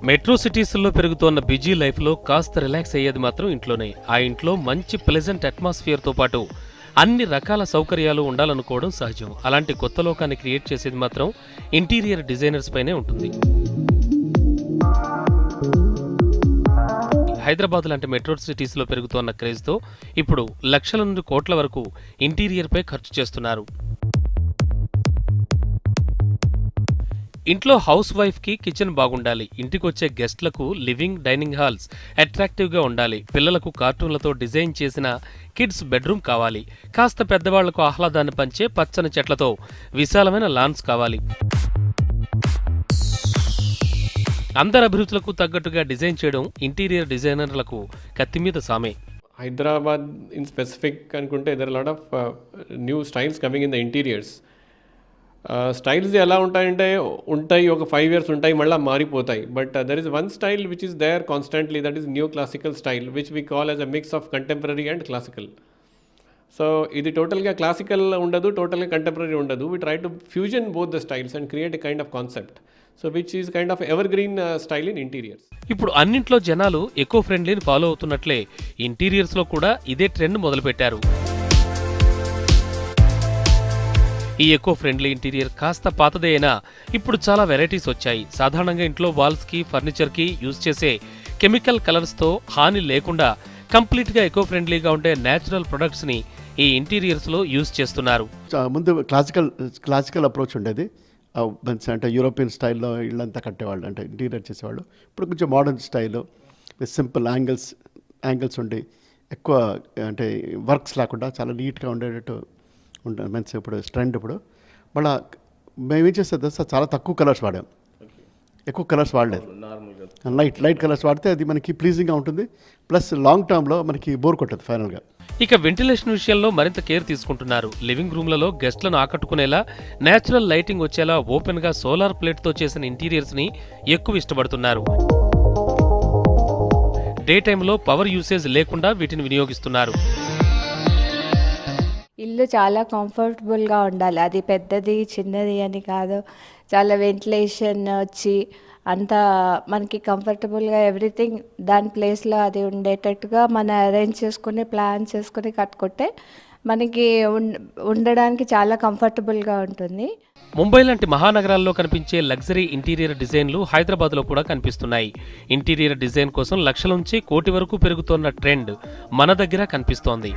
Metro సిటీస్లో పెరుగుతోన్న busy లైఫ్లో కాస్త రిలాక్స్ అయ్యేది మాత్రం ఇంట్లోనే. ఆ ఇంట్లో మంచి ప్లెజెంట్ అట్మాస్ఫియర్తో పాటు అన్ని రకాల సౌకర్యాలు ఉండాలనుకోవడం సహజం. అలాంటి కొత్త లోకాన్ని క్రియేట్ చేసేది మాత్రం ఇంటీరియర్ డిజైనర్స్ పైనే ఉంటుంది. హైదరాబాద్ లాంటి మెట్రో సిటీస్లో పెరుగుతోన్న క్రేజ్తో ఇప్పుడు లక్షల నుండి కోట్ల వరకు ఇంటీరియర్పై ఖర్చు చేస్తున్నారు. ఇంట్లో హౌస్ వైఫ్కి కిచెన్ బాగుండాలి, ఇంటికొచ్చే గెస్ట్లకు లివింగ్ డైనింగ్ హాల్స్ అట్రాక్టివ్గా ఉండాలి, పిల్లలకు కార్టూన్లతో డిజైన్ చేసిన కిడ్స్ బెడ్రూమ్ కావాలి, కాస్త పెద్దవాళ్లకు ఆహ్లాదాన్ని పంచే పచ్చని చెట్లతో విశాలమైన లాన్స్ కావాలి. అందరి అభిరుచులకు తగ్గట్టుగా డిజైన్ చేయడం ఇంటీరియర్ డిజైనర్లకు కత్తిమీద సామే. హైదరాబాద్ ఇన్ స్పెసిఫిక్ అనుకుంటే there are lot of new styles coming in the interiors. Styles ఎలా ఉంటాయి ఒక 5 years ఉంటాయి, మళ్ళీ మారిపోతాయి. But there is one style which is there constantly, that is new classical style which we call as a mix of contemporary and classical. So ఇది టోటల్గా classical ఉండదు, టోటల్గా కంటెంపరీ ఉండదు. We try to fusion both the styles and create a kind of concept. So which is kind of ever green style in interiors. ఇప్పుడు అన్నింట్లో జనాలు echo ఫ్రెండ్లీని follow అవుతున్నట్లే ఇంటీరియర్స్లో కూడా ఇదే trend మొదలుపెట్టారు. ఈ ఎకో ఫ్రెండ్లీ ఇంటీరియర్ కాస్త పాతదే అయినా ఇప్పుడు చాలా వెరైటీస్ వచ్చాయి. సాధారణంగా ఇంట్లో వాల్స్కి ఫర్నిచర్కి యూజ్ చేసే కెమికల్ కలర్స్తో హాని లేకుండా కంప్లీట్గా ఎకో ఫ్రెండ్లీగా ఉండే న్యాచురల్ ప్రొడక్ట్స్ని ఈ ఇంటీరియర్స్లో యూజ్ చేస్తున్నారు. ముందు క్లాసికల్ అప్రోచ్ ఉండేది, అంటే యూరోపియన్ స్టైల్లో ఇళ్ళంతా కట్టేవాళ్ళు, అంటే ఇంటీరియర్ చేసేవాళ్ళు. ఇప్పుడు కొంచెం మోడర్న్ స్టైల్ సింపుల్ యాంగిల్స్ ఉండి ఎక్కువ అంటే వర్క్స్ లేకుండా చాలా నీట్గా ఉండేటట్టు ఉంటుంది. మంచి ఇప్పుడు ట్రెండ్. ఇప్పుడు మళ్ళీ మేము ఏం చేస్తే చాలా తక్కువ కలర్స్ వాడాం, ఎక్కువ కలర్స్ వాడలేదు. లైట్ కలర్స్ వాడితే అది మనకి ప్లీజింగ్గా ఉంటుంది, ప్లస్ లాంగ్ టర్మ్లో మనకి బోర్ కొట్టదు ఫైనల్గా. ఇక వెంటిలేషన్ విషయంలో మరింత కేర్ తీసుకుంటున్నారు. లివింగ్ రూమ్లలో గెస్ట్లను ఆకట్టుకునేలా నేచురల్ లైటింగ్ వచ్చేలా ఓపెన్గా సోలార్ ప్లేట్తో చేసిన ఇంటీరియర్స్ని ఎక్కువ ఇష్టపడుతున్నారు. డే టైంలో పవర్ యూసేజ్ లేకుండా వీటిని వినియోగిస్తున్నారు. ఇల్లు చాలా కంఫర్టబుల్గా ఉండాలి, అది పెద్దది చిన్నది అని కాదు. చాలా వెంటిలేషన్ వచ్చి అంతా మనకి కంఫర్టబుల్గా ఎవ్రీథింగ్ దాని ప్లేస్లో అది ఉండేటట్టుగా మనం అరేంజ్ చేసుకుని ప్లాన్ చేసుకుని కట్టుకుంటే మనకి ఉండడానికి చాలా కంఫర్టబుల్గా ఉంటుంది. ముంబై లాంటి మహానగరాల్లో కనిపించే లగ్జరీ ఇంటీరియర్ డిజైన్లు హైదరాబాద్లో కూడా కనిపిస్తున్నాయి. ఇంటీరియర్ డిజైన్ కోసం లక్షల నుంచి కోటి వరకు పెరుగుతోన్న ట్రెండ్ మన దగ్గర కనిపిస్తోంది.